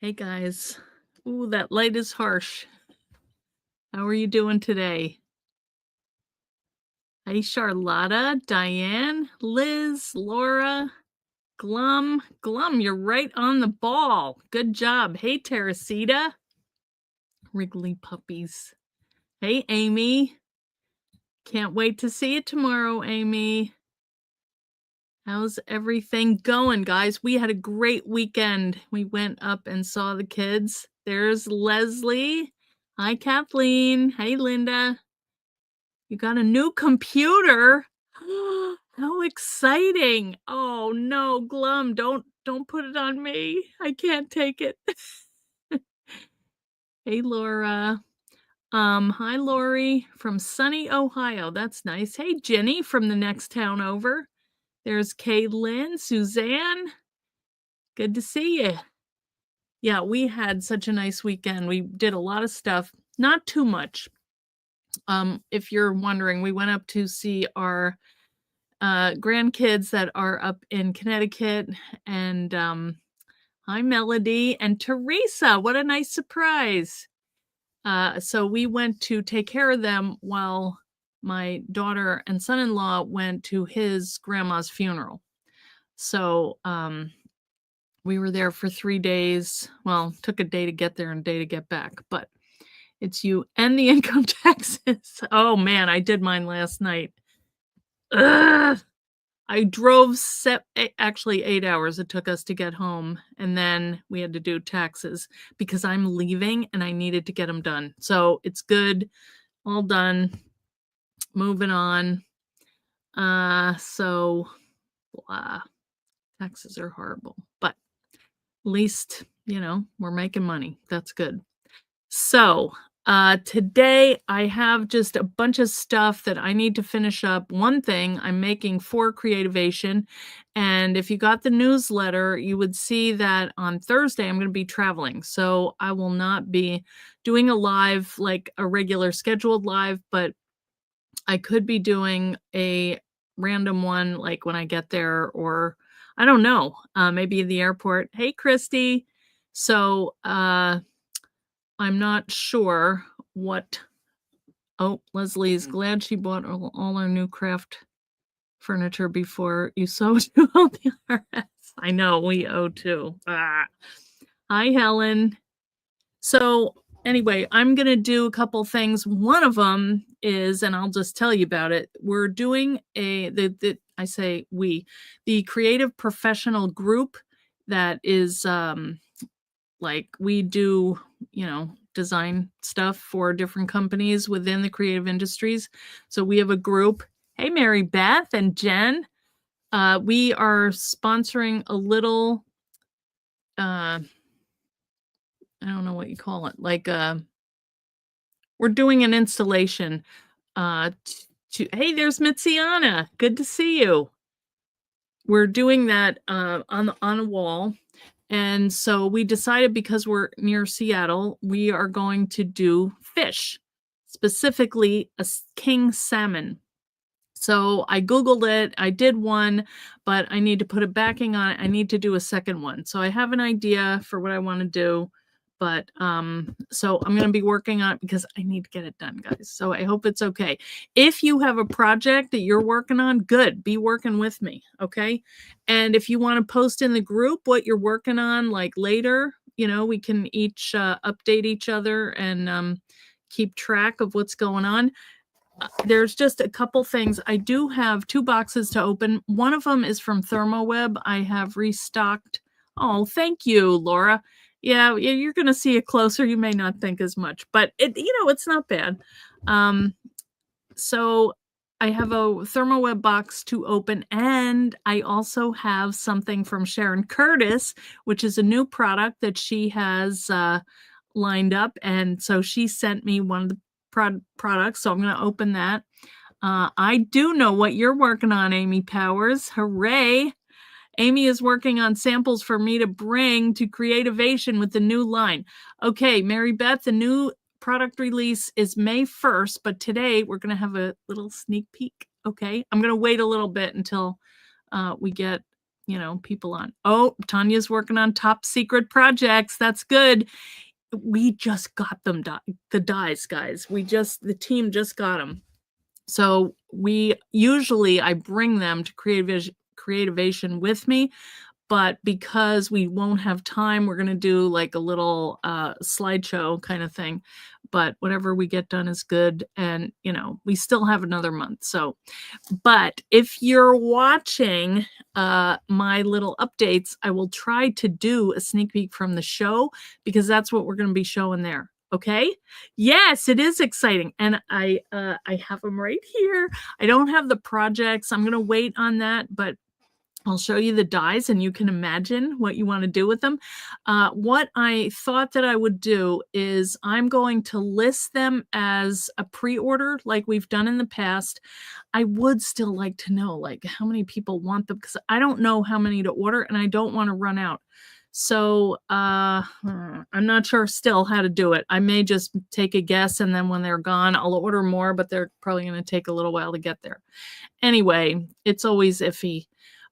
Hey guys. Ooh, that light is harsh. How are you doing today? Hey, Charlotta, Diane, Liz, Laura, Glum. Glum, you're right on the ball. Good job. Hey, Teresita. Wriggly puppies. Hey, Amy. Can't wait to see you tomorrow, Amy. How's everything going, guys? We had a great weekend. We went up and saw the kids. There's Leslie. Hi, Kathleen. Hey, Linda. You got a new computer? How exciting. Oh no, Glum, don't put it on me. I can't take it. Hey, Laura. Hi, Lori from sunny Ohio. That's nice. Hey, Jenny from the next town over. There's Kaylin, Suzanne. Good to see you. Yeah, we had such a nice weekend. We did a lot of stuff, not too much. If you're wondering, we went up to see our grandkids that are up in Connecticut, and hi, Melody and Teresa. What a nice surprise. So we went to take care of them while my daughter and son-in-law went to his grandma's funeral. So we were there for 3 days. Well, took a day to get there and a day to get back, but it's you and the income taxes. Oh man, I did mine last night. Ugh. I drove actually 8 hours it took us to get home, and then we had to do taxes because I'm leaving and I needed to get them done. So it's good, all done, moving on. So blah. Taxes are horrible, but at least, we're making money. That's good. So, today I have just a bunch of stuff that I need to finish up. One thing I'm making for Creativation, and if you got the newsletter, you would see that on Thursday I'm going to be traveling. So I will not be doing a live, like a regular scheduled live, but I could be doing a random one like when I get there, or I don't know, maybe in the airport. Hey, Christy. So, I'm not sure what. Oh, Leslie's glad she bought all our new craft furniture before you sewed to all the RS. I know, we owe too. Hi, Helen. So anyway, I'm going to do a couple things. One of them is, and I'll just tell you about it. We're doing the creative professional group that is like we do, design stuff for different companies within the creative industries. So we have a group. Hey, Mary Beth and Jen. We are sponsoring a little, I don't know what you call it. Like, we're doing an installation. Hey, there's Mitziana. Good to see you. We're doing that on a wall. And so we decided, because we're near Seattle, we are going to do fish, specifically a king salmon. So I Googled it. I did one, but I need to put a backing on it. I need to do a second one. So I have an idea for what I want to do. But so I'm going to be working on it because I need to get it done, guys. So I hope it's okay. If you have a project that you're working on, good. Be working with me, okay? And if you want to post in the group what you're working on, like later, we can each update each other and keep track of what's going on. There's just a couple things. I do have 2 boxes to open. One of them is from ThermoWeb. I have restocked. Oh, thank you, Laura. Yeah, you're going to see it closer. You may not think as much, but it's not bad. So I have a ThermoWeb box to open, and I also have something from Sharon Curtis, which is a new product that she has lined up. And so she sent me one of the products, so I'm going to open that. I do know what you're working on, Amy Powers. Hooray! Amy is working on samples for me to bring to Creativation with the new line. Okay, Mary Beth, the new product release is May 1st, but today we're going to have a little sneak peek. Okay, I'm going to wait a little bit until we get people on. Oh, Tanya's working on top secret projects. That's good. We just got them, the dies, guys. The team just got them. So I bring them to Creativation with me, but because we won't have time, we're going to do like a little slideshow kind of thing. But whatever we get done is good. And, we still have another month. So, but if you're watching my little updates, I will try to do a sneak peek from the show, because that's what we're going to be showing there. Okay. Yes, it is exciting. And I have them right here. I don't have the projects. I'm going to wait on that, but I'll show you the dies and you can imagine what you want to do with them. What I thought that I would do is I'm going to list them as a pre-order like we've done in the past. I would still like to know like how many people want them, because I don't know how many to order and I don't want to run out. So I'm not sure still how to do it. I may just take a guess, and then when they're gone, I'll order more, but they're probably going to take a little while to get there. Anyway, it's always iffy.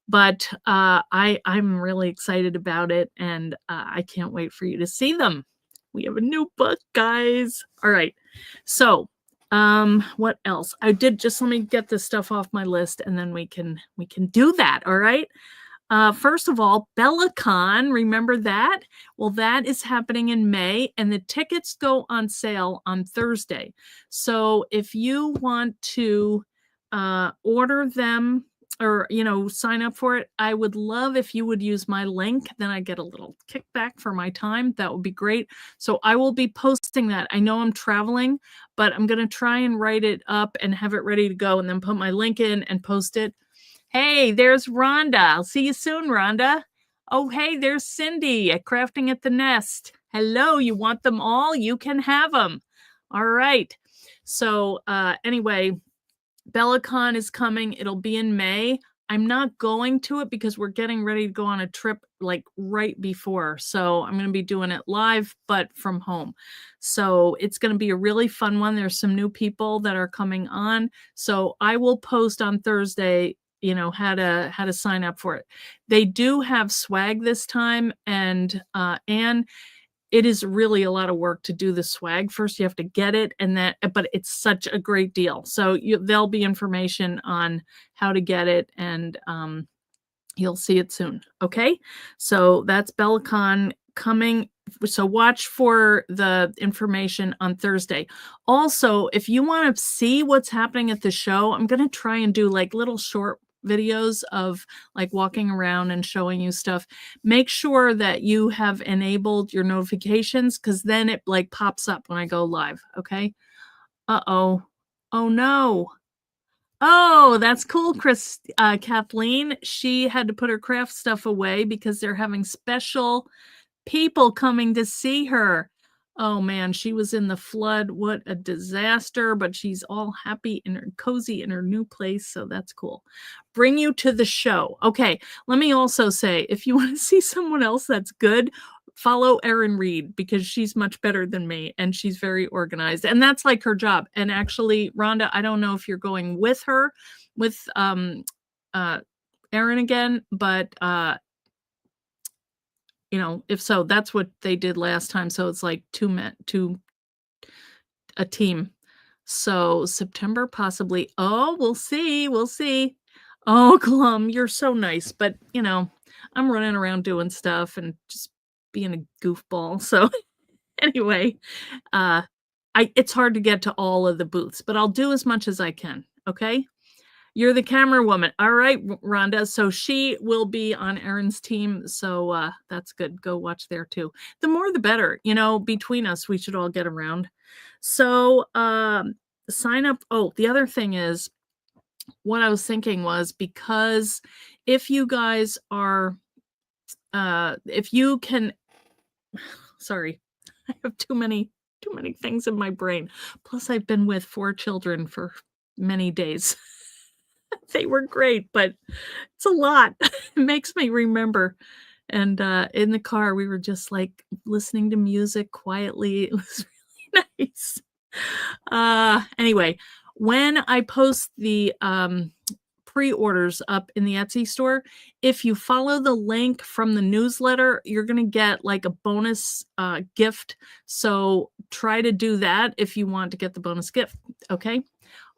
But I'm really excited about it, and I can't wait for you to see them. We have a new book, guys. All right. So what else? Let me get this stuff off my list, and then we can do that. All right. First of all, Bellicon, remember that? Well, that is happening in May, and the tickets go on sale on Thursday. So if you want to order them or, sign up for it, I would love if you would use my link. Then I get a little kickback for my time. That would be great. So I will be posting that. I know I'm traveling, but I'm going to try and write it up and have it ready to go, and then put my link in and post it. Hey, there's Rhonda. I'll see you soon, Rhonda. Oh, hey, there's Cindy at Crafting at the Nest. Hello, you want them all? You can have them. All right. So anyway, Bellicon is coming. It'll be in May. I'm not going to it because we're getting ready to go on a trip like right before. So I'm going to be doing it live, but from home. So it's going to be a really fun one. There's some new people that are coming on. So I will post on Thursday, how to sign up for it. They do have swag this time, and it is really a lot of work to do the swag. First, you have to get it, but it's such a great deal. So there'll be information on how to get it, and you'll see it soon. Okay, so that's Bellicon coming. So watch for the information on Thursday. Also, if you want to see what's happening at the show, I'm going to try and do like little short videos of like walking around and showing you stuff. Make sure that you have enabled your notifications, because then it like pops up when I go live. Okay. Oh no. Oh, that's cool, Kathleen. She had to put her craft stuff away because they're having special people coming to see her. Oh man, she was in the flood. What a disaster, but she's all happy and cozy in her new place, so that's cool. Bring you to the show. Okay, let me also say, if you want to see someone else that's good, follow Erin Reed, because she's much better than me and she's very organized, and that's like her job. And actually, Rhonda, I don't know if you're going with her, with Erin again, but if so, that's what they did last time. So it's like a team. So September possibly. Oh, we'll see. We'll see. Oh, Glum, you're so nice. But, I'm running around doing stuff and just being a goofball. So anyway, it's hard to get to all of the booths, but I'll do as much as I can. Okay. You're the camera woman. All right, Rhonda. So she will be on Erin's team. So that's good. Go watch there too. The more the better. Between us, we should all get around. So sign up. Oh, the other thing is, what I was thinking was, because if you guys are, if you can, sorry, I have too many things in my brain. Plus, I've been with 4 children for many days. They were great, but it's a lot. It makes me remember. And in the car, we were just like listening to music quietly. It was really nice. Anyway, when I post the pre-orders up in the Etsy store. If you follow the link from the newsletter, you're going to get like a bonus gift. So try to do that if you want to get the bonus gift. Okay.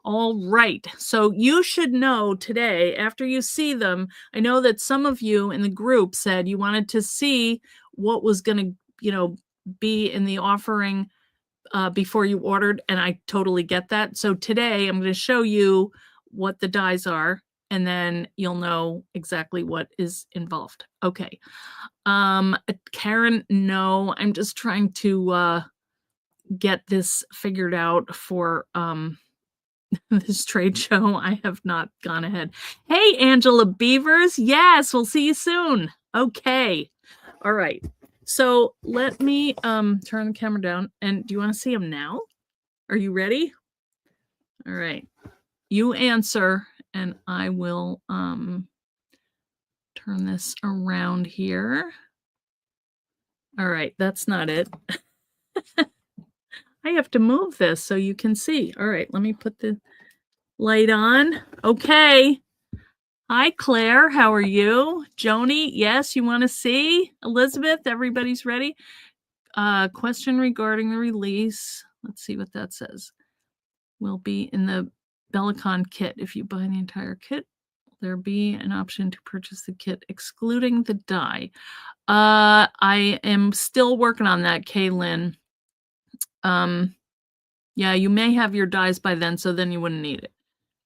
All right. So you should know today, after you see them, I know that some of you in the group said you wanted to see what was going to, be in the offering before you ordered, and I totally get that. So today I'm going to show you what the dies are, and then you'll know exactly what is involved. Okay. Karen, no, I'm just trying to get this figured out for this trade show. I have not gone ahead. Hey, Angela Beavers. Yes, we'll see you soon. Okay. All right. So let me turn the camera down. And do you want to see them now? Are you ready? All right. You answer, and I will turn this around here. All right, that's not it. I have to move this so you can see. All right, let me put the light on. Okay. Hi, Claire. How are you? Joni, yes, you want to see? Elizabeth, everybody's ready? Question regarding the release. Let's see what that says. Will be in the Bellicon kit. If you buy the entire kit, there be an option to purchase the kit excluding the die. I am still working on that, Kaylin. Yeah, you may have your dies by then, so then you wouldn't need it.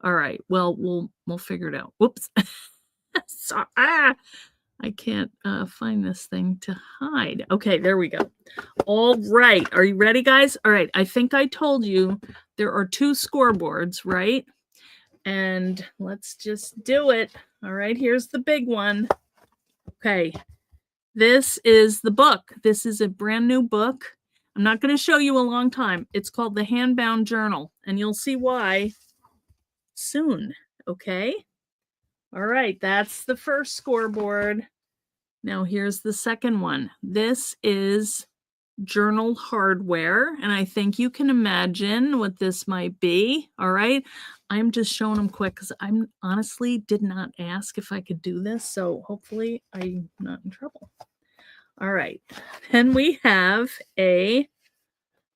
All right. Well, we'll figure it out. Whoops. So, I can't find this thing to hide. Okay, there we go. All right. Are you ready, guys? All right. I think I told you there are 2 scoreboards, right? And let's just do it. All right. Here's the big one. Okay. This is the book. This is a brand new book. I'm not going to show you a long time. It's called the Handbound Journal, and you'll see why soon. Okay. All right. That's the first scoreboard. Now here's the second one. This is journal hardware, and I think you can imagine what this might be. All right. I'm just showing them quick because I honestly did not ask if I could do this, so hopefully I'm not in trouble. All right. Then we have a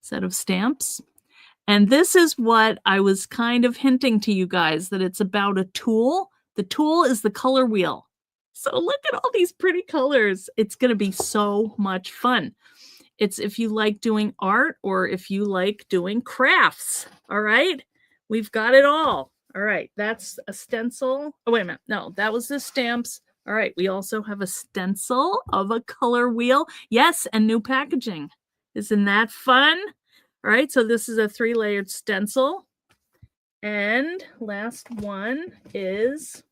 set of stamps. And this is what I was kind of hinting to you guys, that it's about a tool. The tool is the color wheel. So look at all these pretty colors. It's going to be so much fun. It's if you like doing art or if you like doing crafts. All right. We've got it all. All right. That's a stencil. Oh, wait a minute. No, that was the stamps. All right. We also have a stencil of a color wheel. Yes. And new packaging. Isn't that fun? All right. So this is a 3-layered stencil. And last one is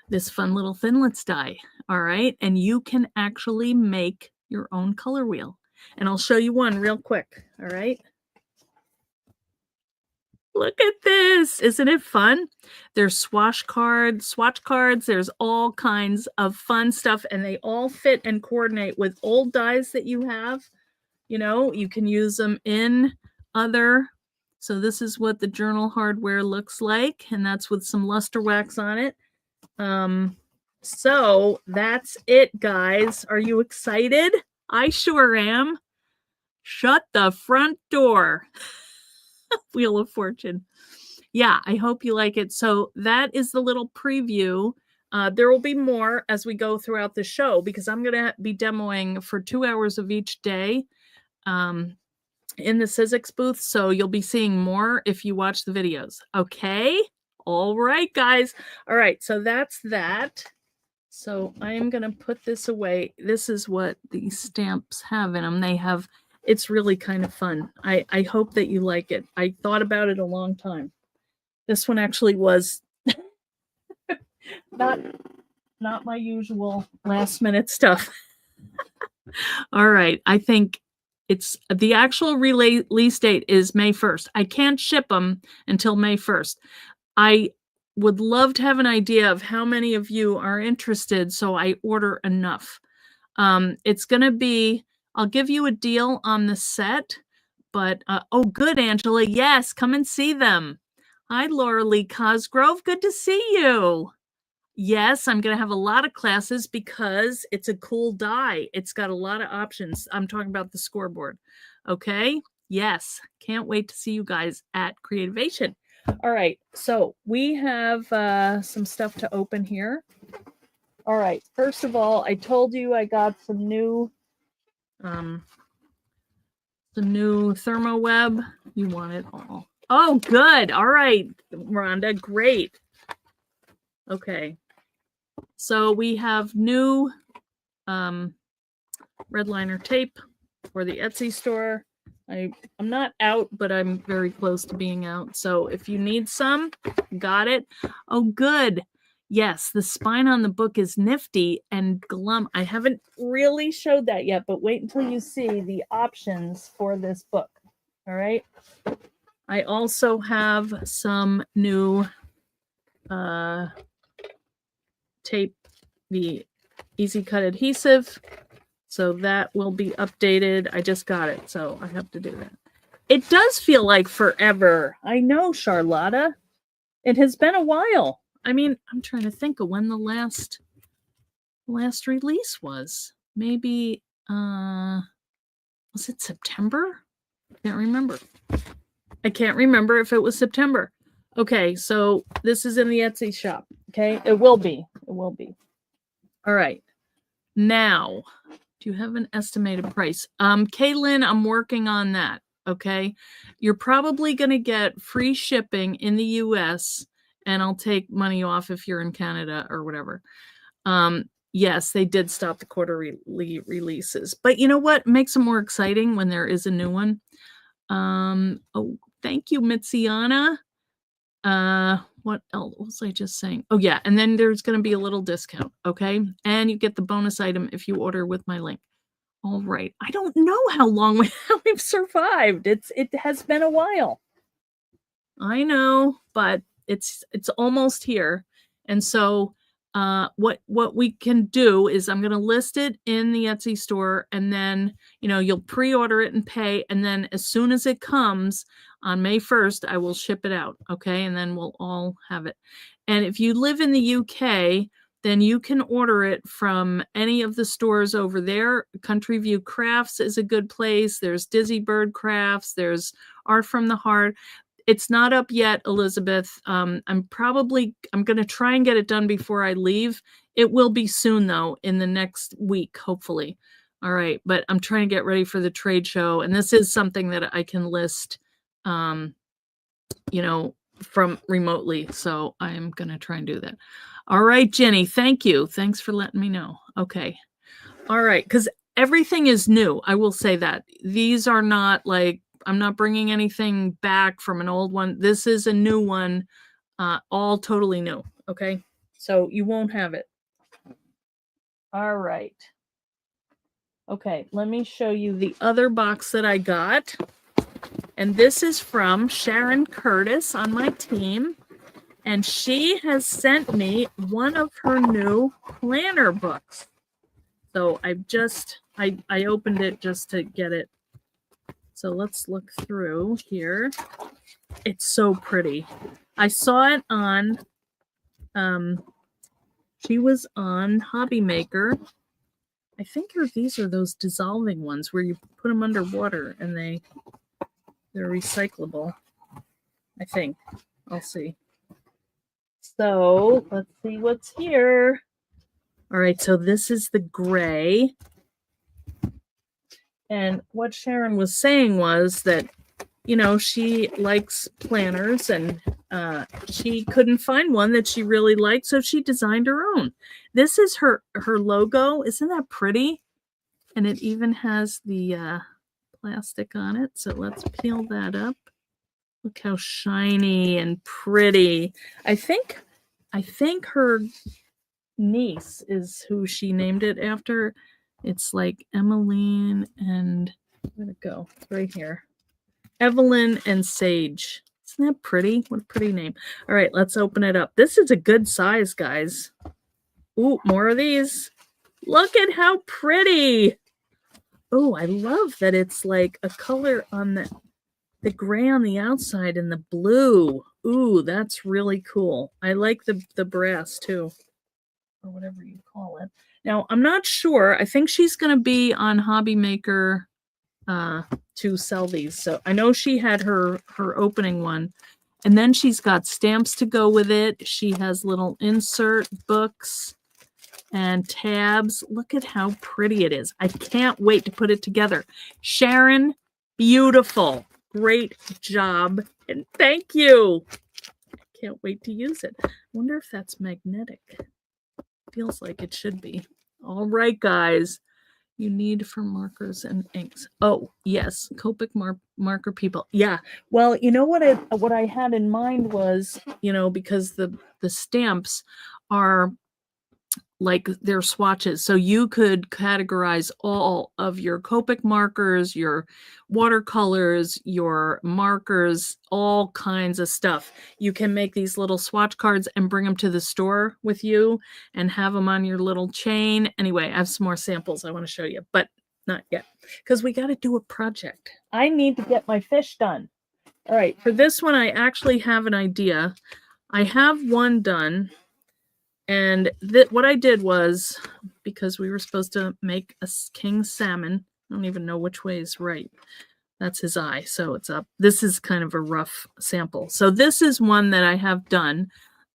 this fun little Thinlits die. All right. And you can actually make your own color wheel. And I'll show you one real quick. All right. Look at this. Isn't it fun? There's swatch cards. There's all kinds of fun stuff, and they all fit and coordinate with old dies that you have. You can use them in other. So this is what the journal hardware looks like, and that's with some luster wax on it. So that's it, guys. Are you excited? I sure am. Shut the front door. Wheel of Fortune. Yeah, I hope you like it. So that is the little preview. There will be more as we go throughout the show, because I'm going to be demoing for 2 hours of each day in the Sizzix booth. So you'll be seeing more if you watch the videos. Okay. All right, guys. All right. So that's that. So I am going to put this away. This is what these stamps have in them. It's really kind of fun. I hope that you like it. I thought about it a long time. This one actually was not my usual last minute stuff. All right. I think it's the actual release date is May 1st. I can't ship them until May 1st. I would love to have an idea of how many of you are interested, so I order enough. It's going to be, I'll give you a deal on the set, but, oh, good, Angela. Yes, come and see them. Hi, Laura Lee Cosgrove. Good to see you. Yes, I'm going to have a lot of classes because it's a cool die. It's got a lot of options. I'm talking about the scoreboard. Okay. Yes. Can't wait to see you guys at Creativation. All right. So we have some stuff to open here. All right. First of all, I told you I got some new thermo web. You want it all. Oh, good. All right, Rhonda. Great. Okay. So we have new red liner tape for the Etsy store. I'm not out, but I'm very close to being out. So if you need some, got it. Oh, good. Yes, the spine on the book is nifty and glum. I haven't really showed that yet, but wait until you see the options for this book. All right. I also have some new tape, the Easy Cut adhesive. So that will be updated. I just got it, so I have to do that. It does feel like forever. I know, Charlotta. It has been a while. I mean, I'm trying to think of when the last release was. Maybe was it September? Can't remember. I can't remember if it was September. Okay, so this is in the Etsy shop. Okay, it will be. It will be. All right. Now, do you have an estimated price? Kaylin, I'm working on that. Okay. You're probably going to get free shipping in the US, and I'll take money off if you're in Canada or whatever. Yes, they did stop the quarterly releases, but you know what makes them more exciting when there is a new one? Oh, thank you, Mitziana. What else was I just saying? Oh yeah, and then there's going to be a little discount, okay? And you get the bonus item if you order with my link. All right. I don't know how long we've survived. It has been a while. I know, but it's almost here. And so what we can do is I'm going to list it in the Etsy store, and then, you'll pre-order it and pay, and then as soon as it comes on May 1st, I will ship it out, okay? And then we'll all have it. And if you live in the UK, then you can order it from any of the stores over there. Country View Crafts is a good place. There's Dizzy Bird Crafts. There's Art from the Heart. It's not up yet, Elizabeth. I'm going to try and get it done before I leave. It will be soon, though, in the next week, hopefully. All right, but I'm trying to get ready for the trade show, and this is something that I can list, from remotely. So I'm going to try and do that. All right, Jenny, thank you. Thanks for letting me know. Okay. All right, because everything is new. I will say that. These are not like, I'm not bringing anything back from an old one. This is a new one, all totally new. Okay, so you won't have it. All right. Okay, let me show you the other box that I got. And this is from Sharon Curtis on my team. And she has sent me one of her new planner books. So I opened it just to get it. So let's look through here. It's so pretty. I saw it on, she was on Hobby Maker. I think these are those dissolving ones where you put them underwater and they're recyclable. I think. I'll see. So let's see what's here. All right, so this is the gray. And what Sharon was saying was that, she likes planners, and she couldn't find one that she really liked, so she designed her own. This is her logo. Isn't that pretty? And it even has the plastic on it. So let's peel that up. Look how shiny and pretty. I think her niece is who she named it after. It's like Emmeline and, where'd it go? It's right here. Evelyn and Sage. Isn't that pretty? What a pretty name. All right, let's open it up. This is a good size, guys. Ooh, more of these. Look at how pretty. Oh, I love that it's like a color on the the gray on the outside and the blue. Ooh, that's really cool. I like the brass too, or whatever you call it. Now, I'm not sure. I think she's going to be on Hobby Maker to sell these. So I know she had her opening one, and then she's got stamps to go with it. She has little insert books and tabs. Look at how pretty it is. I can't wait to put it together. Sharon, beautiful. Great job. And thank you. Can't wait to use it. Wonder if that's magnetic. Feels like it should be. All right, guys. You need for markers and inks. Oh, yes. Copic marker people. Yeah. Well, you know what I had in mind was, because the stamps are like their swatches. So you could categorize all of your Copic markers, your watercolors, your markers, all kinds of stuff. You can make these little swatch cards and bring them to the store with you and have them on your little chain. Anyway, I have some more samples I want to show you, but not yet because we got to do a project. I need to get my fish done. All right, for this one, I actually have an idea. I have one done. And what I did was, because we were supposed to make a king salmon, I don't even know which way is right. That's his eye, so it's up. This is kind of a rough sample. So this is one that I have done.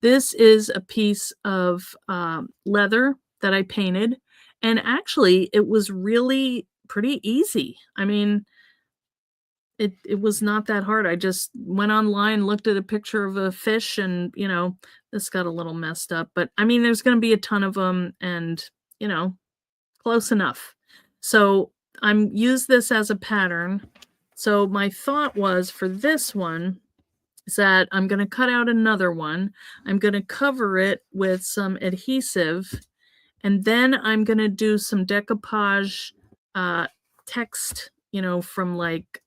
This is a piece of leather that I painted. And actually, it was really pretty easy. I mean, it was not that hard. I just went online, looked at a picture of a fish, and this got a little messed up. But I mean, there's going to be a ton of them, and close enough. So I'm use this as a pattern. So my thought was for this one is that I'm going to cut out another one. I'm going to cover it with some adhesive, and then I'm going to do some decoupage text, from like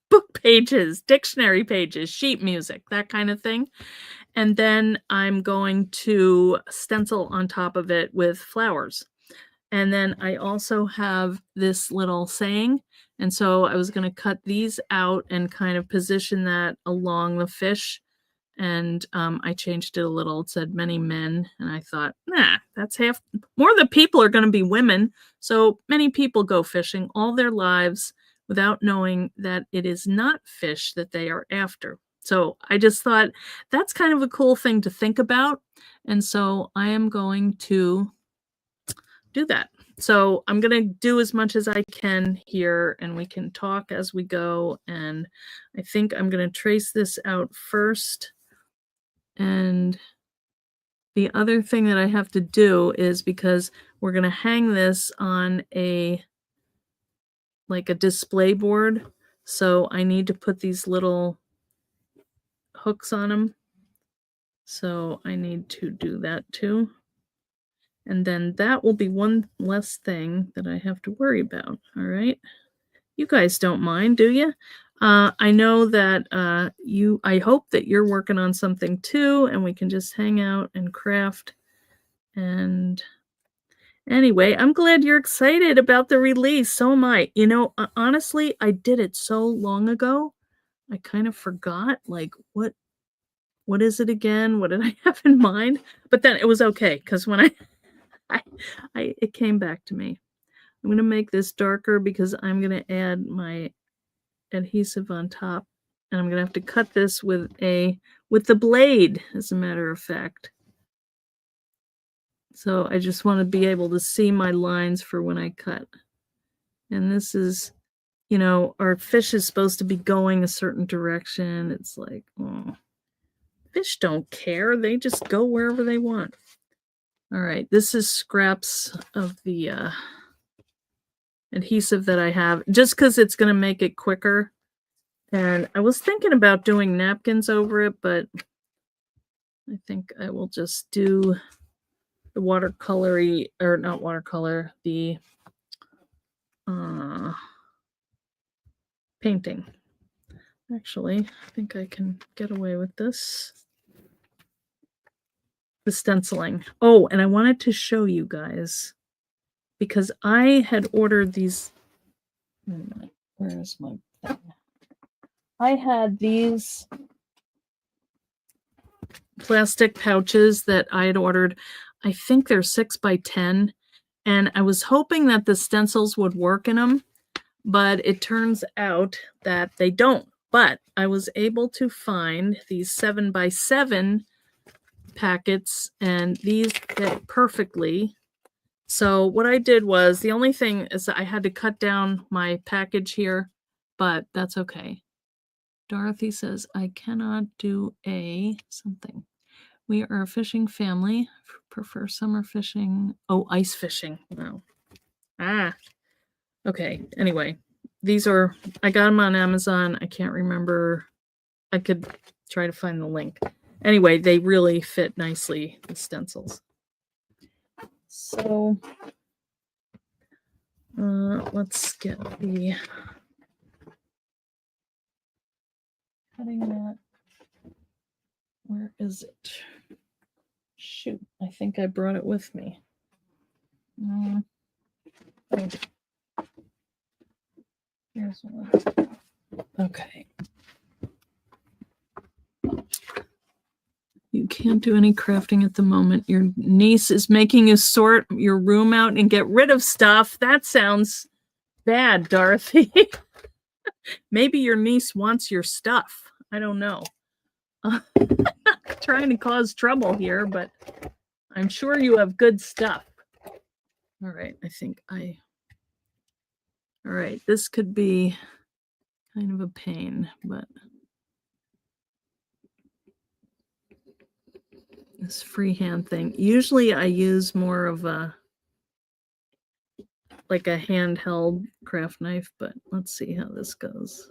book pages, dictionary pages, sheet music, that kind of thing. And then I'm going to stencil on top of it with flowers. And then I also have this little saying. And so I was going to cut these out and kind of position that along the fish. And I changed it a little. It said many men. And I thought, that's half. More of the people are going to be women. So many people go fishing all their lives without knowing that it is not fish that they are after. So I just thought that's kind of a cool thing to think about. And so I am going to do that. So I'm going to do as much as I can here, and we can talk as we go. And I think I'm going to trace this out first. And the other thing that I have to do is, because we're going to hang this on a display board, so I need to put these little hooks on them. So I need to do that too. And then that will be one less thing that I have to worry about. All right. You guys don't mind, do you? I know that I hope that you're working on something too, and we can just hang out and craft. And anyway, I'm glad you're excited about the release. So am I. Honestly, I did it so long ago. I kind of forgot, what is it again? What did I have in mind? But then it was okay, because when it came back to me. I'm going to make this darker because I'm going to add my adhesive on top, and I'm going to have to cut this with the blade, as a matter of fact. So I just want to be able to see my lines for when I cut. And this is, our fish is supposed to be going a certain direction. It's like, oh, fish don't care. They just go wherever they want. All right, this is scraps of the adhesive that I have, just because it's going to make it quicker. And I was thinking about doing napkins over it, but I think I will just do the watercolory, or not watercolor, the painting. Actually, I think I can get away with this. The stenciling. Oh, and I wanted to show you guys because I had ordered these. Wait a minute, where is my thing? I had these plastic pouches that I had ordered. I think they're 6x10, and I was hoping that the stencils would work in them, but it turns out that they don't. But I was able to find these 7x7 packets, and these fit perfectly. So what I did was, the only thing is I had to cut down my package here, but that's okay. Dorothy says, I cannot do a something. We are a fishing family. Prefer summer fishing. Oh, ice fishing. Wow. Okay. Anyway, these are, I got them on Amazon. I can't remember. I could try to find the link. Anyway, they really fit nicely, the stencils. So let's get the cutting mat. Where is it? Shoot, I think I brought it with me. Here's one. Okay. You can't do any crafting at the moment. Your niece is making you sort your room out and get rid of stuff. That sounds bad, Dorothy. Maybe your niece wants your stuff. I don't know. Trying to cause trouble here, but I'm sure you have good stuff. All right, all right, this could be kind of a pain, but this freehand thing. Usually I use more of like a handheld craft knife, but let's see how this goes.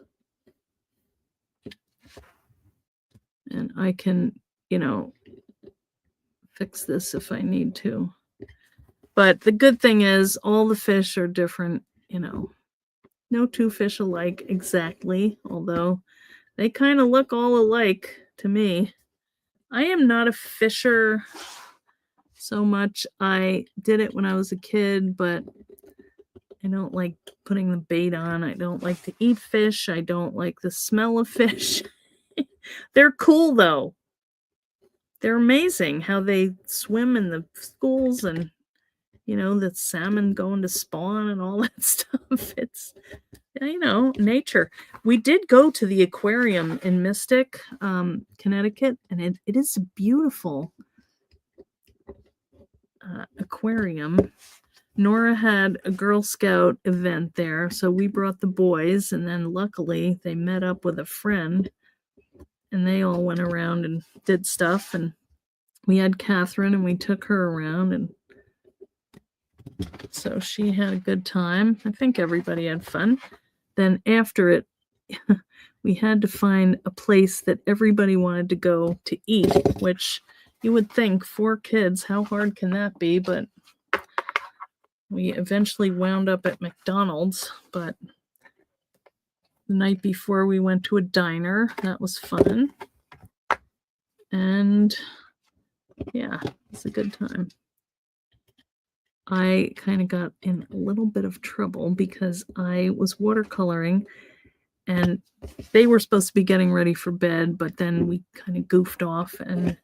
And I can, fix this if I need to. But the good thing is all the fish are different, no two fish alike exactly, although they kind of look all alike to me. I am not a fisher so much. I did it when I was a kid, but I don't like putting the bait on. I don't like to eat fish. I don't like the smell of fish. They're cool though. They're amazing how they swim in the schools and the salmon going to spawn and all that stuff. It's nature. We did go to the aquarium in Mystic, Connecticut, and it is a beautiful aquarium. Nora had a Girl Scout event there, so we brought the boys, and then luckily they met up with a friend, and they all went around and did stuff, and we had Catherine, and we took her around, and so she had a good time. I think everybody had fun. Then after it, we had to find a place that everybody wanted to go to eat, which you would think 4 kids, how hard can that be? But we eventually wound up at McDonald's, but the night before we went to a diner. That was fun. And yeah, it's a good time. I kind of got in a little bit of trouble because I was watercoloring and they were supposed to be getting ready for bed, but then we kind of goofed off. And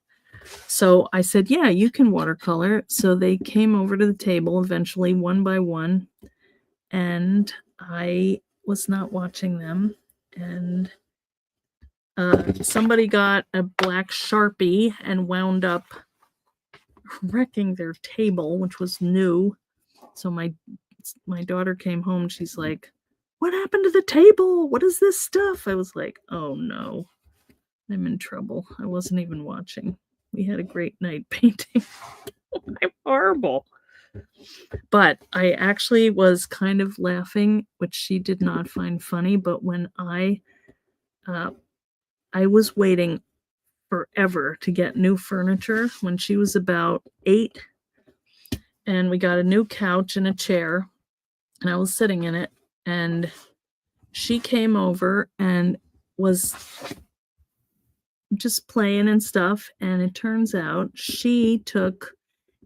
so I said, yeah, you can watercolor. So they came over to the table eventually, one by one. And I was not watching them. And somebody got a black Sharpie and wound up wrecking their table, which was new. So my daughter came home. She's like, what happened to the table? What is this stuff? I was like, oh no, I'm in trouble. I wasn't even watching. We had a great night painting. I'm horrible. But I actually was kind of laughing, which she did not find funny. But when I was waiting forever to get new furniture when she was about 8, and we got a new couch and a chair, and I was sitting in it, and she came over and was just playing and stuff, and it turns out she took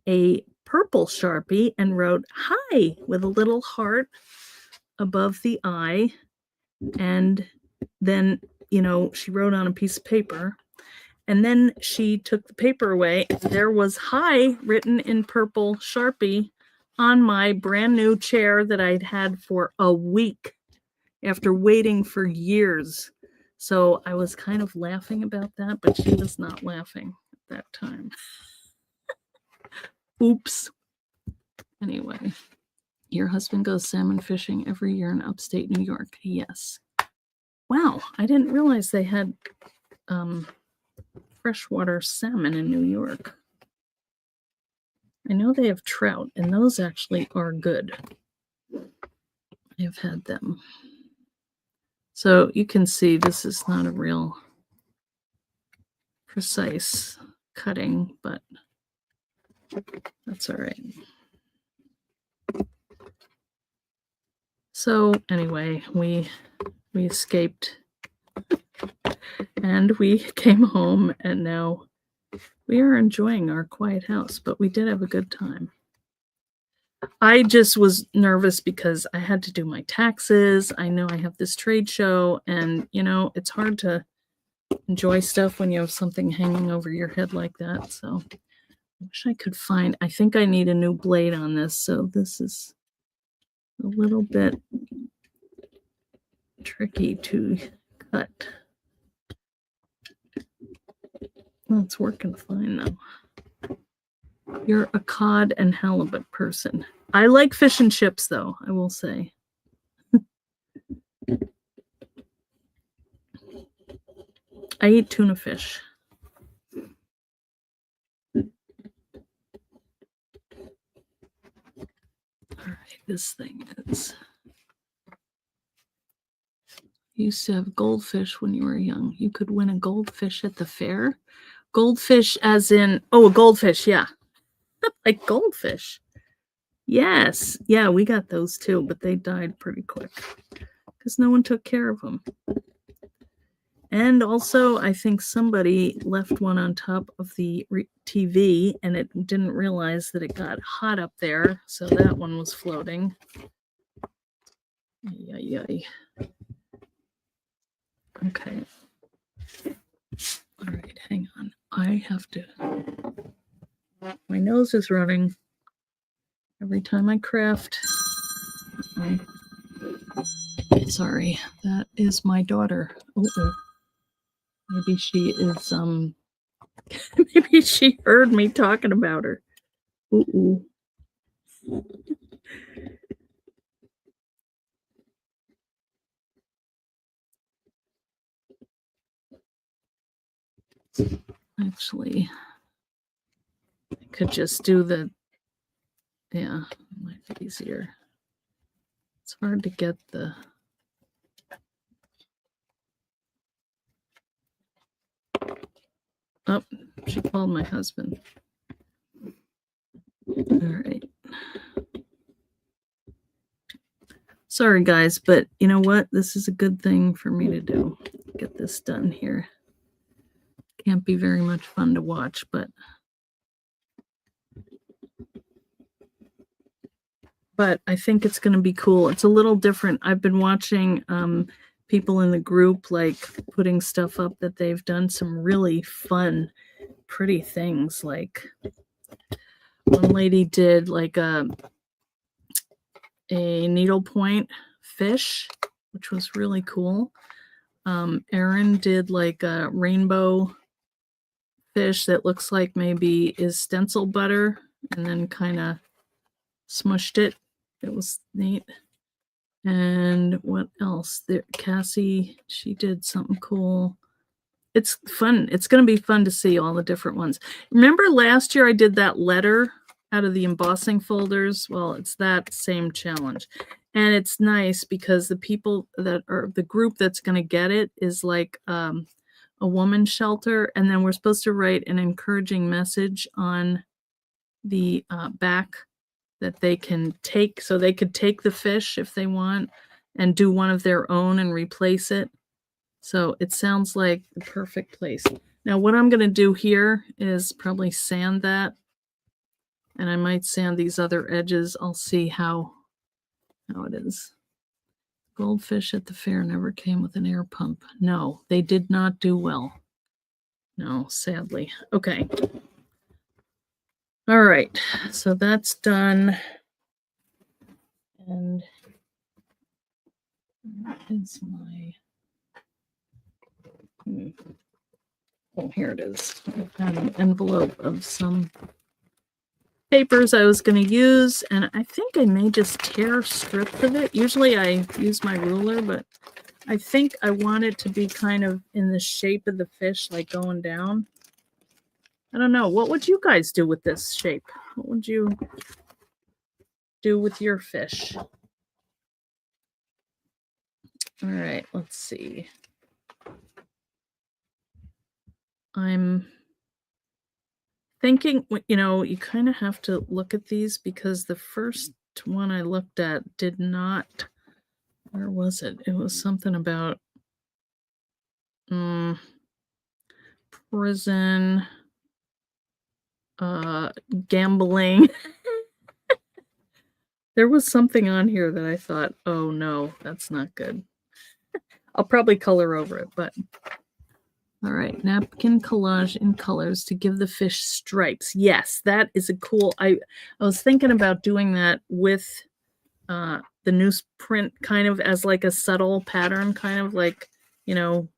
a purple Sharpie and wrote hi with a little heart above the I. And then, she wrote on a piece of paper. And then she took the paper away, and there was hi written in purple Sharpie on my brand new chair that I'd had for a week after waiting for years. So I was kind of laughing about that, but she was not laughing at that time. Oops. Anyway, your husband goes salmon fishing every year in upstate New York. Yes. Wow, I didn't realize they had freshwater salmon in New York. I know they have trout, and those actually are good. I've had them. So you can see this is not a real precise cutting, but that's all right. So anyway, we escaped and we came home, and now we are enjoying our quiet house, but we did have a good time. I just was nervous because I had to do my taxes. I know I have this trade show, and it's hard to enjoy stuff when you have something hanging over your head like that. So I wish I could find, I think I need a new blade on this. So this is a little bit tricky to cut. Well, it's working fine though. You're a cod and halibut person. I like fish and chips though, I will say. I eat tuna fish. All right, this thing is. You used to have goldfish when you were young. You could win a goldfish at the fair. Goldfish as in, a goldfish, yeah. Like goldfish. Yes. Yeah, we got those too, but they died pretty quick because no one took care of them. And also, I think somebody left one on top of the TV, and it didn't realize that it got hot up there, so that one was floating. Yay. Okay. All right, hang on. I have to. My nose is running every time I craft. Sorry, that is my daughter. Uh-oh. Maybe she is, maybe she heard me talking about her. Ooh. Actually, I could just do yeah, it might be easier. It's hard to get the. Oh, she called my husband. All right. Sorry, guys, but you know what? This is a good thing for me to do. Get this done here. Can't be very much fun to watch, but I think it's going to be cool. It's a little different. I've been watching people in the group like putting stuff up that they've done some really fun, pretty things. Like one lady did like a needlepoint fish, which was really cool. Erin did like a rainbow fish that looks like maybe is stencil butter, and then kind of smushed it. It was neat. And what else? There, Cassie, she did something cool. It's fun. It's going to be fun to see all the different ones. Remember last year I did that letter out of the embossing folders? Well, it's that same challenge. And it's nice because the people that are the group that's going to get it is like a woman's shelter. And then we're supposed to write an encouraging message on the back that they can take. So they could take the fish if they want and do one of their own and replace it. So it sounds like the perfect place. Now what I'm going to do here is probably sand that And I might sand these other edges. I'll see how it is. Goldfish at the fair never came with an air pump. No, they did not do well. No, sadly. Okay. All right, so that's done. And where is my... Oh, here it is. I have an envelope of some papers I was going to use, and I think I may just tear strips of it. Usually I use my ruler, but I think I want it to be kind of in the shape of the fish, like going down. I don't know. What would you guys do with this shape? What would you do with your fish? All right, let's see. I'm thinking, you know, you kind of have to look at these because the first one I looked at did not, where was it? It was something about prison, gambling. There was something on here that I thought, oh no, that's not good. I'll probably color over it, but all right, napkin collage in colors to give the fish stripes. Yes, that is a cool. I was thinking about doing that with the newsprint, kind of as like a subtle pattern, kind of like, you know,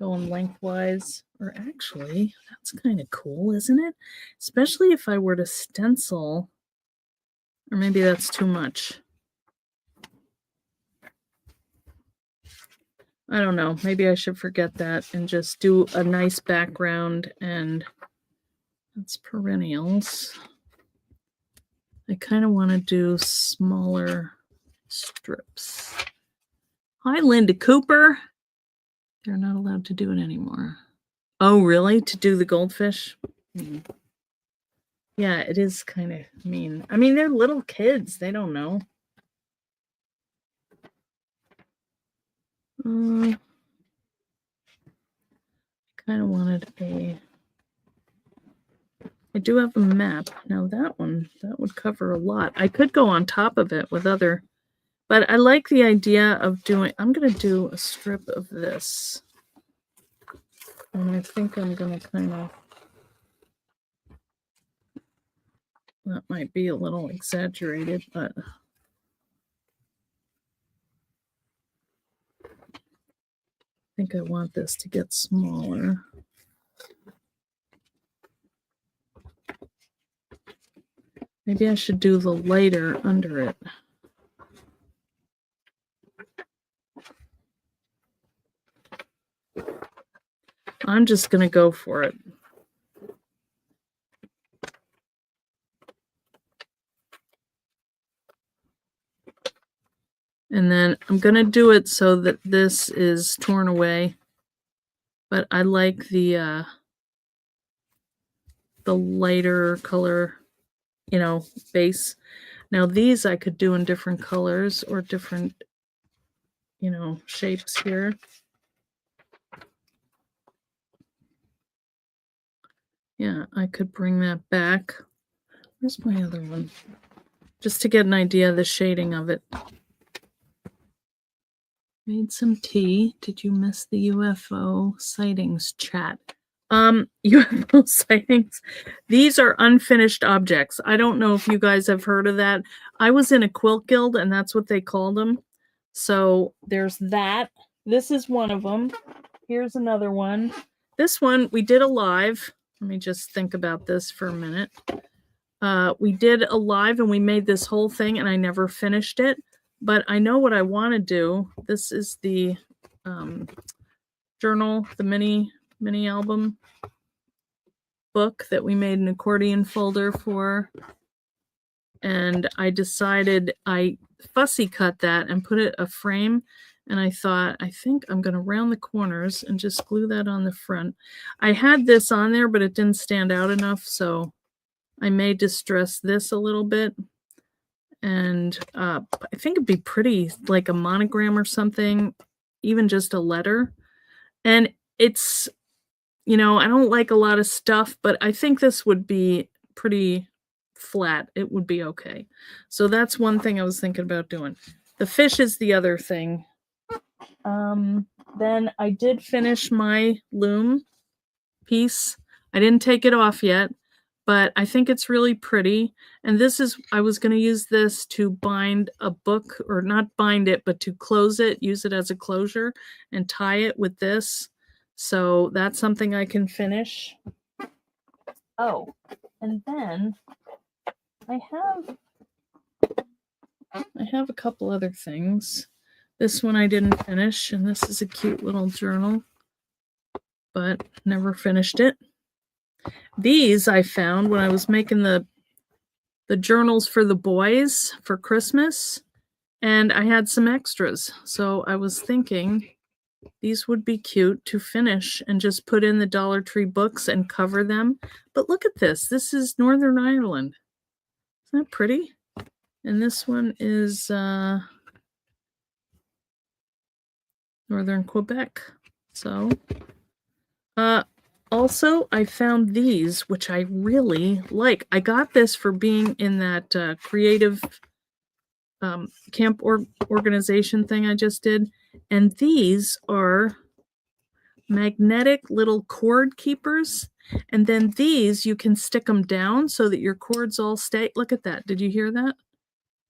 going lengthwise. Or actually, that's kind of cool, isn't it? Especially if I were to stencil, or maybe that's too much. I don't know. Maybe I should forget that and just do a nice background, and that's perennials. I kind of want to do smaller strips. Hi, Linda Cooper. They're not allowed to do it anymore. Oh, really? To do the goldfish? Yeah, it is kind of mean. I mean, they're little kids. They don't know. I kind of wanted I do have a map. Now that would cover a lot. I could go on top of it with other, but I like the idea of doing, I'm going to do a strip of this. And I think I'm going to kind of, that might be a little exaggerated, but I think I want this to get smaller. Maybe I should do the lighter under it. I'm just going to go for it. And then I'm going to do it so that this is torn away. But I like the lighter color, you know, base. Now these I could do in different colors or different, you know, shapes here. Yeah, I could bring that back. Where's my other one? Just to get an idea of the shading of it. Made some tea. Did you miss the UFO sightings chat? UFO sightings. These are unfinished objects. I don't know if you guys have heard of that. I was in a quilt guild, and that's what they called them. So there's that. This is one of them. Here's another one. This one, we did a live. Let me just think about this for a minute. We did a live, and we made this whole thing, and I never finished it. But I know what I want to do. This is the journal, the mini album book that we made an accordion folder for. And I decided I fussy cut that and put it a frame. And I thought, I think I'm going to round the corners and just glue that on the front. I had this on there, but it didn't stand out enough. So I may distress this a little bit. And I think it'd be pretty, like a monogram or something, even just a letter. And it's, you know, I don't like a lot of stuff, but I think this would be pretty flat, it would be okay. So that's one thing I was thinking about doing. The fish is the other thing. Then I did finish my loom piece. I didn't take it off yet, but I think it's really pretty. And this is, I was going to use this to bind a book, or not bind it, but to close it, use it as a closure, and tie it with this. So that's something I can finish. Oh, and then I have a couple other things. This one I didn't finish, and this is a cute little journal, but never finished it. These I found when I was making the journals for the boys for Christmas, and I had some extras. So I was thinking these would be cute to finish and just put in the Dollar Tree books and cover them. But look at this. This is Northern Ireland. Isn't that pretty? And this one is Northern Quebec. So, also, I found these, which I really like. I got this for being in that creative camp organization thing I just did. And these are magnetic little cord keepers. And then these, you can stick them down so that your cords all stay. Look at that. Did you hear that?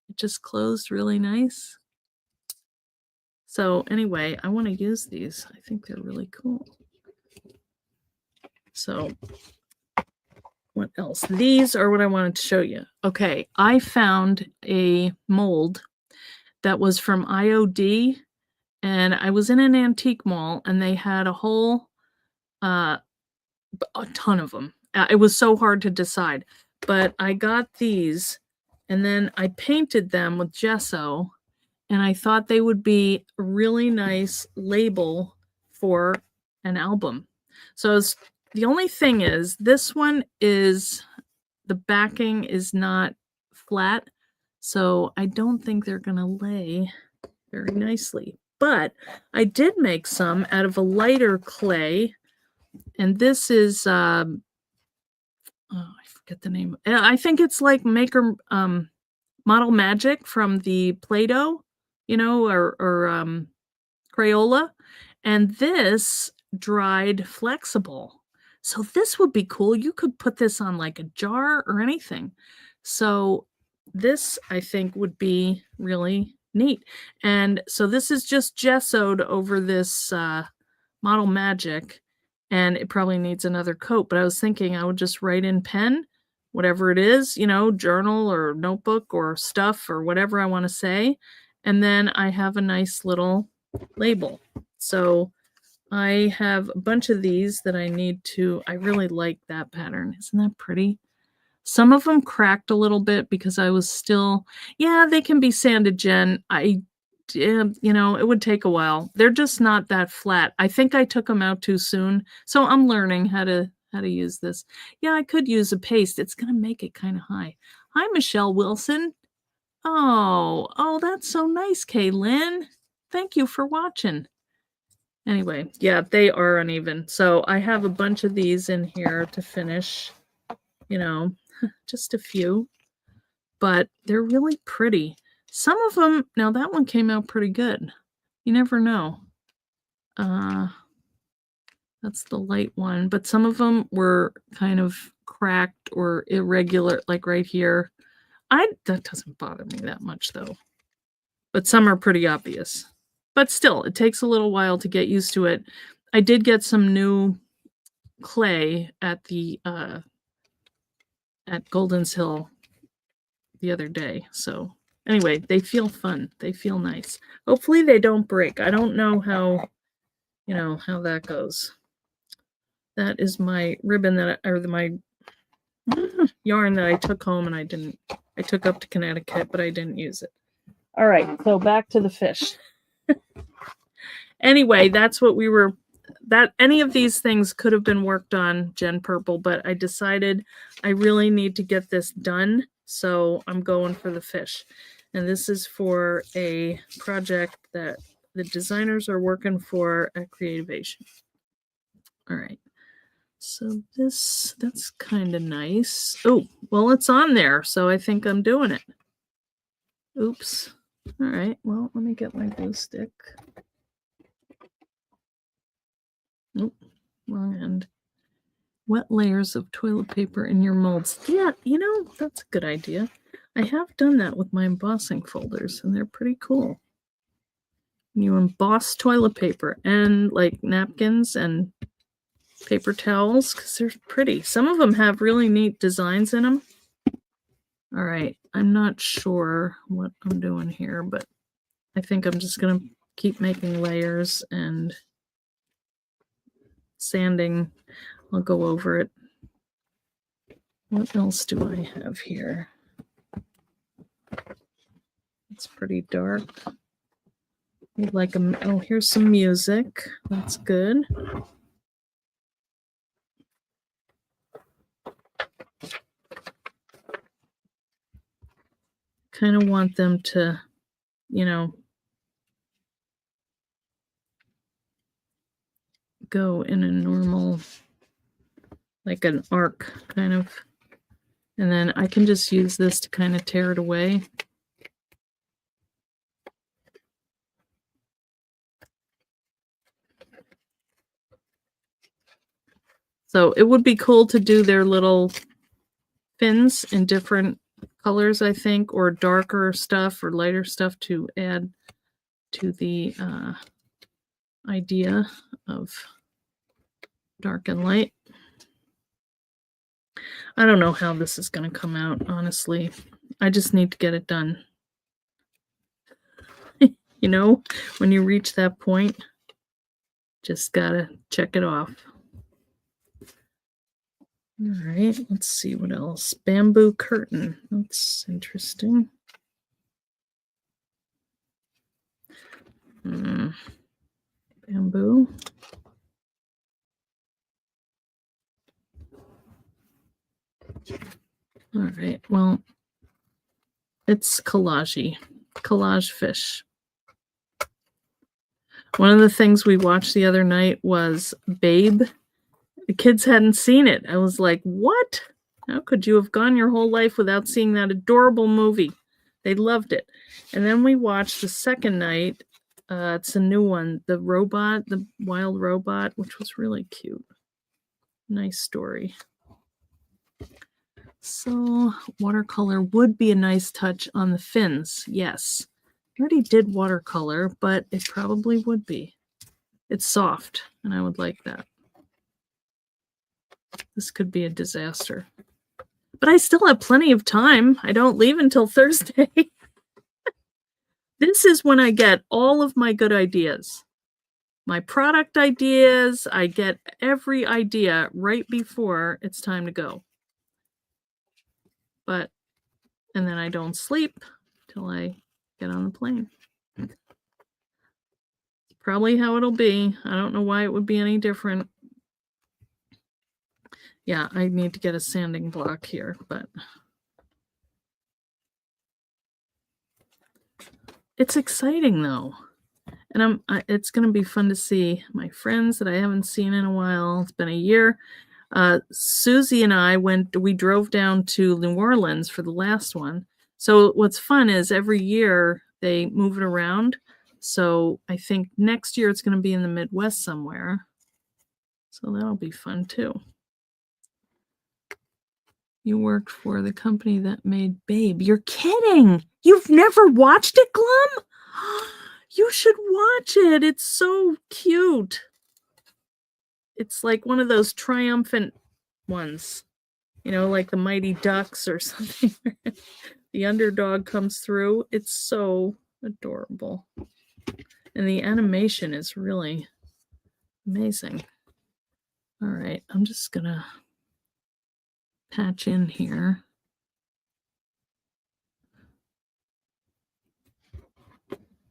It just closed really nice. So anyway, I want to use these. I think they're really cool. So what else? These are what I wanted to show you. Okay, I found a mold that was from IOD, and I was in an antique mall, and they had a whole, a ton of them. It was so hard to decide, but I got these, and then I painted them with gesso, and I thought they would be a really nice label for an album. So the only thing is, this one is, the backing is not flat, so I don't think they're going to lay very nicely. But I did make some out of a lighter clay, and this is, oh, I forget the name. I think it's like Maker Model Magic from the Play-Doh, or Crayola, and this dried flexible. So this would be cool. You could put this on like a jar or anything. So this, I think, would be really neat. And so this is just gessoed over this Model Magic, and it probably needs another coat. But I was thinking I would just write in pen, whatever it is, journal or notebook or stuff or whatever I want to say. And then I have a nice little label. So I have a bunch of these that I need to, I really like that pattern. Isn't that pretty? Some of them cracked a little bit because I was still, yeah, they can be sanded, Jen. It would take a while. They're just not that flat. I think I took them out too soon. So I'm learning how to use this. Yeah, I could use a paste. It's going to make it kind of high. Hi, Michelle Wilson. Oh, that's so nice, Kaylin. Thank you for watching. Anyway, yeah, they are uneven. So I have a bunch of these in here to finish, just a few, but they're really pretty. Some of them, now that one came out pretty good. You never know. That's the light one, but some of them were kind of cracked or irregular, like right here. That doesn't bother me that much though. But some are pretty obvious. But still, it takes a little while to get used to it. I did get some new clay at the at Golden's Hill the other day. So anyway, they feel fun. They feel nice. Hopefully they don't break. I don't know how that goes. That is my ribbon my yarn that I took home, and I took up to Connecticut, but I didn't use it. All right, so back to the fish. Anyway, that's what any of these things could have been worked on, Jen Purple, but I decided I really need to get this done, so I'm going for the fish. And this is for a project that the designers are working for at Creativation. All right. So that's kind of nice. Oh, well, it's on there, so I think I'm doing it. Oops. All right, well, let me get my glue stick. Nope, wrong end. Wet layers of toilet paper in your molds. Yeah, that's a good idea. I have done that with my embossing folders, and they're pretty cool. You emboss toilet paper and like napkins and paper towels because they're pretty. Some of them have really neat designs in them. All right, I'm not sure what I'm doing here, but I think I'm just going to keep making layers and sanding. I'll go over it. What else do I have here? It's pretty dark. Like oh, here's some music. That's good. Kind of want them to, go in a normal, like an arc kind of. And then I can just use this to kind of tear it away. So it would be cool to do their little fins in different colors, I think, or darker stuff or lighter stuff to add to the idea of dark and light. I don't know how this is going to come out, honestly. I just need to get it done. When you reach that point, just gotta check it off. All right, let's see what else. Bamboo curtain. That's interesting. Bamboo. All right, well, it's collage fish. One of the things we watched the other night was Babe. The kids hadn't seen it. I was like, what? How could you have gone your whole life without seeing that adorable movie? They loved it. And then we watched the second night. It's a new one, The Robot, The Wild Robot, which was really cute. Nice story. So watercolor would be a nice touch on the fins. Yes. I already did watercolor, but it probably would be. It's soft, and I would like that. This could be a disaster. But I still have plenty of time. I don't leave until Thursday. This is when I get all of my good ideas. My product ideas, I get every idea right before it's time to go. And then I don't sleep till I get on the plane. It's probably how it'll be. I don't know why it would be any different. Yeah, I need to get a sanding block here, but it's exciting though. And it's going to be fun to see my friends that I haven't seen in a while. It's been a year. Susie and I we drove down to New Orleans for the last one. So what's fun is every year they move it around. So I think next year it's going to be in the Midwest somewhere. So that'll be fun too. You worked for the company that made Babe. You're kidding. You've never watched it, Glum? You should watch it. It's so cute. It's like one of those triumphant ones, like the Mighty Ducks or something. The underdog comes through. It's so adorable. And the animation is really amazing. All right, I'm just going to patch in here.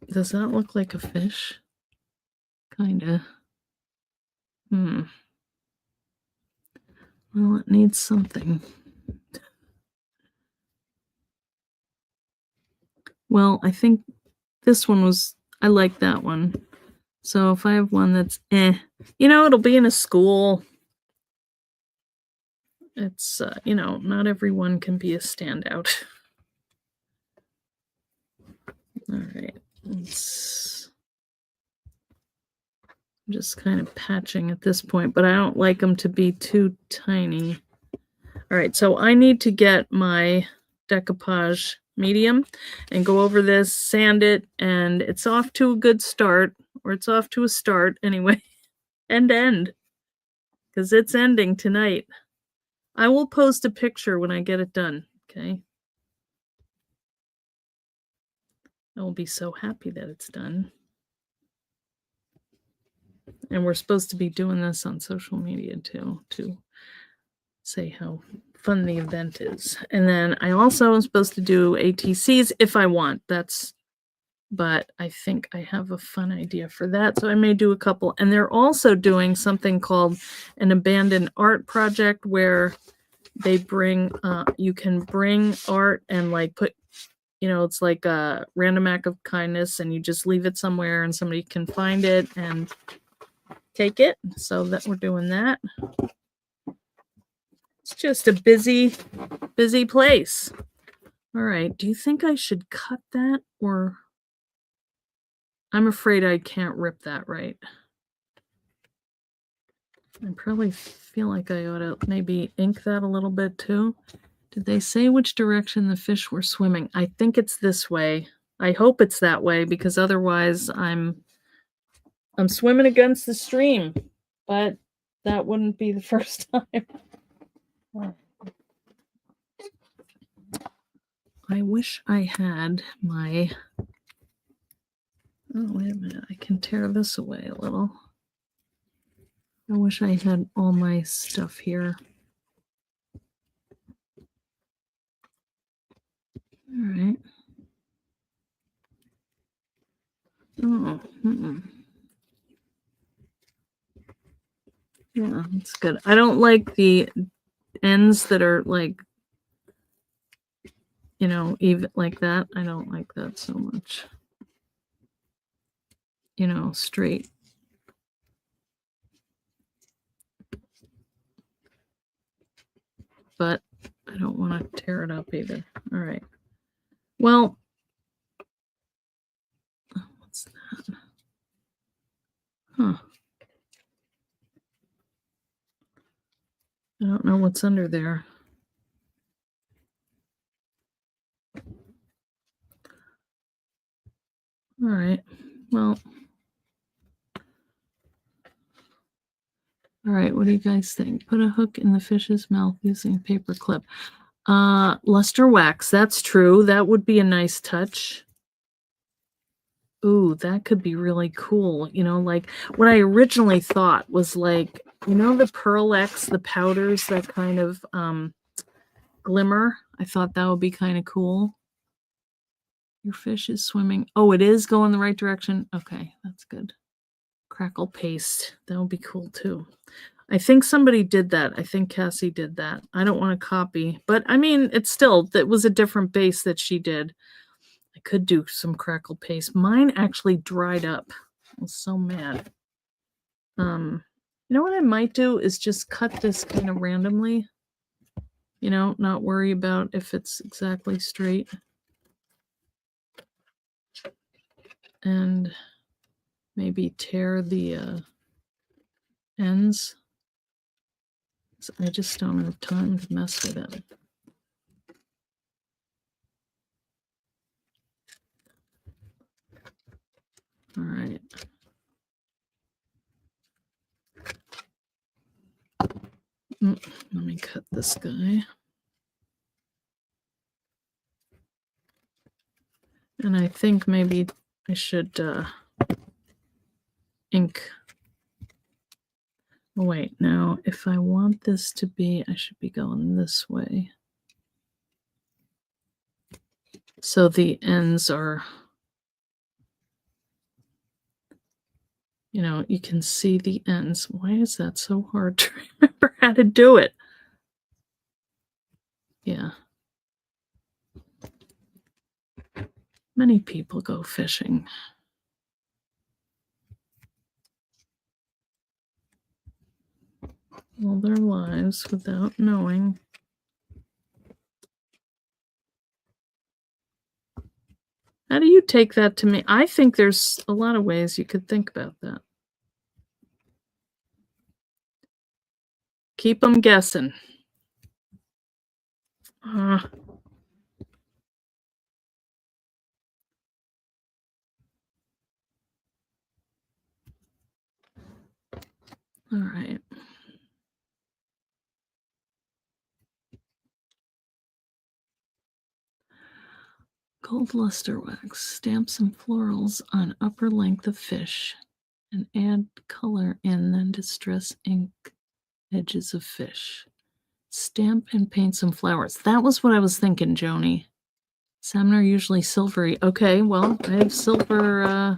Does that look like a fish? Kinda. Well, it needs something. Well, I think this one I like that one. So if I have one that's it'll be in a school. It's, not everyone can be a standout. All right. I'm just kind of patching at this point, but I don't like them to be too tiny. All right, so I need to get my decoupage medium and go over this, sand it, and it's off to a good start, or it's off to a start anyway, end, because it's ending tonight. I will post a picture when I get it done, okay? I will be so happy that it's done. And we're supposed to be doing this on social media too, to say how fun the event is. And then I also am supposed to do ATCs if I want. But I think I have a fun idea for that. So I may do a couple. And they're also doing something called an abandoned art project where they bring, you can bring art and like put, it's like a random act of kindness and you just leave it somewhere and somebody can find it and take it. So that we're doing that. It's just a busy place. All right. Do you think I should cut that, or I'm afraid I can't rip that right? I probably feel like I ought to maybe ink that a little bit too. Did they say which direction the fish were swimming? I think it's this way. I hope it's that way because otherwise I'm swimming against the stream. But that wouldn't be the first time. I wish I had my... Oh, wait a minute. I can tear this away a little. I wish I had all my stuff here. All right. Oh, yeah, that's good. I don't like the ends that are like, even like that. I don't like that so much. Straight. But I don't want to tear it up either. All right. Well, what's that? Huh. I don't know what's under there. All right. Well. All right. What do you guys think? Put a hook in the fish's mouth using a paper clip. Luster wax. That's true. That would be a nice touch. Ooh, that could be really cool. Like what I originally thought was like, the Pearl X, the powders that kind of glimmer. I thought that would be kind of cool. Your fish is swimming. Oh, it is going the right direction. Okay, that's good. Crackle paste. That would be cool too. I think somebody did that. I think Cassie did that. I don't want to copy, but I mean, it was a different base that she did. I could do some crackle paste. Mine actually dried up. I was so mad. You know what I might do is just cut this kind of randomly. Not worry about if it's exactly straight. And maybe tear the ends. I just don't have time to mess with it. All right. Let me cut this guy. And I think maybe I should ink. Oh, wait, now if I want this to be, I should be going this way. So the ends are, you can see the ends. Why is that so hard to remember how to do it? Yeah. Many people go fishing. all their lives without knowing. How do you take that to me? I think there's a lot of ways you could think about that. Keep them guessing. Uh, all right. Gold luster wax. Stamp some florals on upper length of fish and add color in, then distress ink edges of fish. Stamp and paint some flowers. That was what I was thinking, Joni. Salmon are usually silvery. Okay, well, I have silver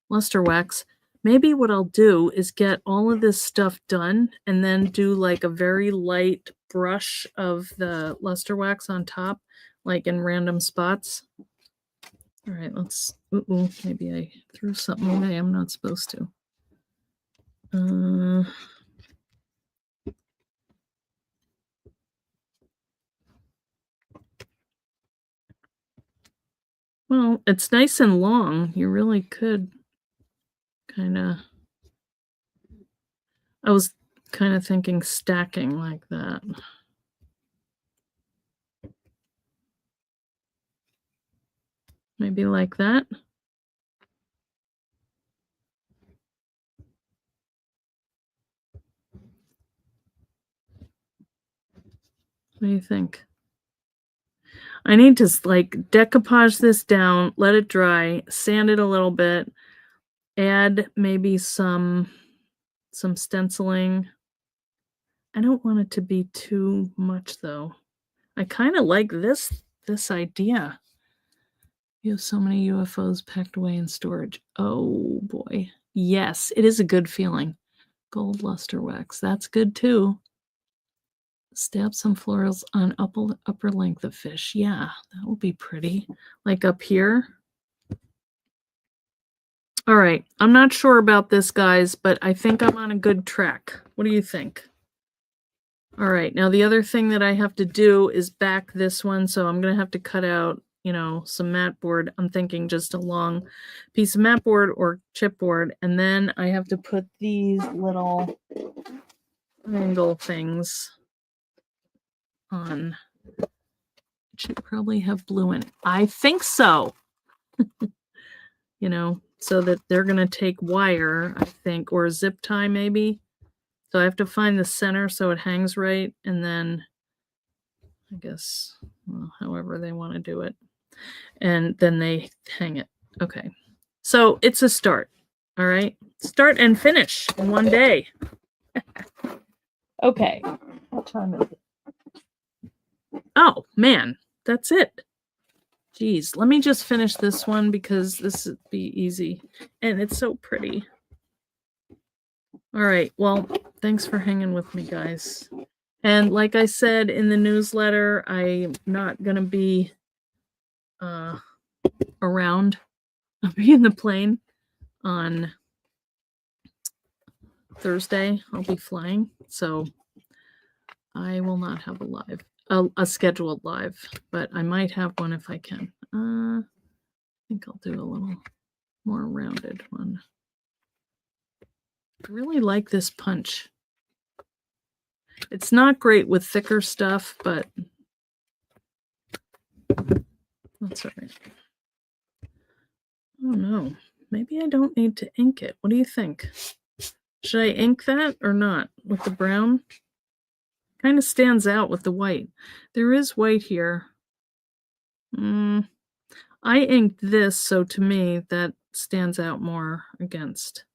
luster wax. Maybe what I'll do is get all of this stuff done and then do like a very light brush of the luster wax on top, like in random spots. All right, let's, maybe I threw something away I'm not supposed to. Well, it's nice and long. You really could kind of, I was kind of thinking stacking like that. Maybe like that. What do you think? I need to like decoupage this down, let it dry, sand it a little bit, add maybe some stenciling. I don't want it to be too much though. I kind of like this idea. You have so many UFOs packed away in storage. Oh boy. Yes, it is a good feeling. Gold luster wax. That's good too. Stab some florals on upper length of fish. Yeah, that will be pretty. Like up here. All right. I'm not sure about this, guys, but I think I'm on a good track. What do you think? All right. Now, the other thing that I have to do is back this one. So I'm going to have to cut out, some mat board. I'm thinking just a long piece of mat board or chipboard. And then I have to put these little triangle things on. It should probably have blue in it. I think so. So that they're going to take wire, I think, or a zip tie maybe. So I have to find the center so it hangs right, and then I guess, however they want to do it. And then they hang it. Okay. So it's a start. All right. Start and finish in one day. Okay. What time is it? Oh, man. That's it. Geez. Let me just finish this one because this would be easy. And it's so pretty. All right. Well, thanks for hanging with me, guys. And like I said in the newsletter, I'm not going to be around. I'll be in the plane on Thursday. I'll be flying. So I will not have a scheduled live, but I might have one if I can. I think I'll do a little more rounded one. I really like this punch. It's not great with thicker stuff, but that's all right. Oh no, maybe I don't need to ink it. What do you think? Should I ink that or not with the brown? Kind of stands out with the white. There is white here. I inked this, so to me that stands out more against.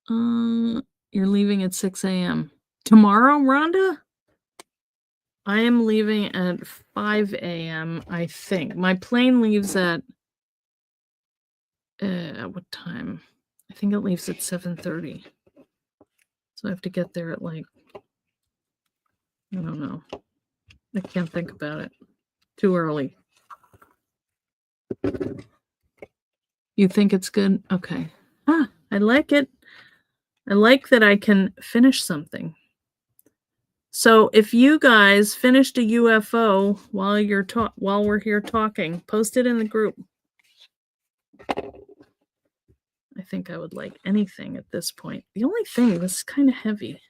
You're leaving at 6 a.m. Tomorrow, Rhonda? I am leaving at 5 a.m., I think. My plane leaves at what time? I think it leaves at 7:30. So I have to get there at I don't know. I can't think about it. Too early. You think it's good? Okay. I like it. I like that I can finish something. So if you guys finished a UFO while we're here talking, post it in the group. I think I would like anything at this point. The only thing, this is kind of heavy,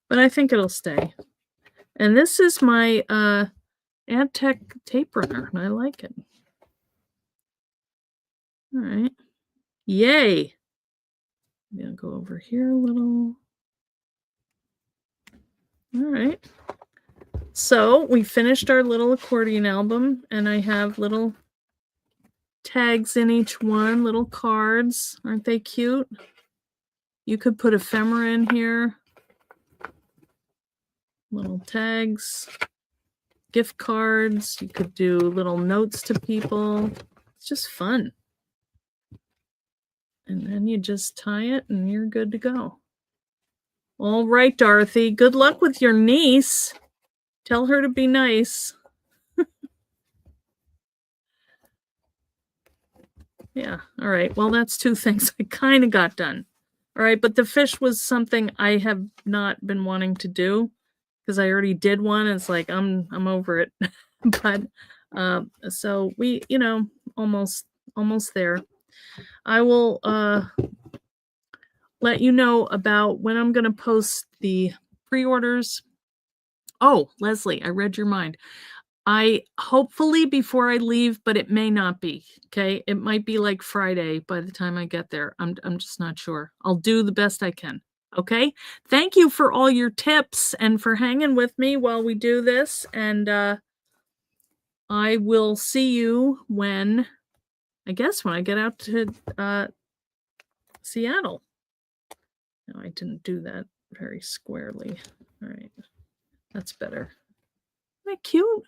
but I think it'll stay. And this is my AdTech tape runner, and I like it. All right. Yay. I'm going to go over here a little. All right. So we finished our little accordion album, and I have little tags in each one, little cards. Aren't they cute? You could put ephemera in here. Little tags, gift cards. You could do little notes to people. It's just fun. And then you just tie it and you're good to go. All right, Dorothy. Good luck with your niece. Tell her to be nice. Yeah. All right. Well, that's two things I kind of got done. All right. But the fish was something I have not been wanting to do because I already did one. It's like, I'm over it. But so we, almost there. I will let you know about when I'm going to post the pre-orders. Oh, Leslie, I read your mind. I hopefully before I leave, but it may not be. Okay, it might be like Friday by the time I get there. I'm just not sure. I'll do the best I can. Okay, thank you for all your tips and for hanging with me while we do this. And I will see you when I get out to Seattle. No, I didn't do that very squarely. All right, that's better. Isn't that cute?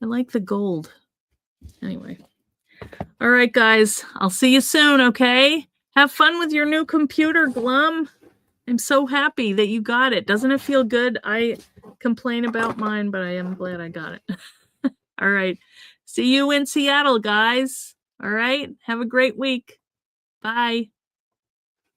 I like the gold. Anyway. All right, guys. I'll see you soon, okay? Have fun with your new computer, Glum. I'm so happy that you got it. Doesn't it feel good? I complain about mine, but I am glad I got it. All right. See you in Seattle, guys. All right. Have a great week. Bye.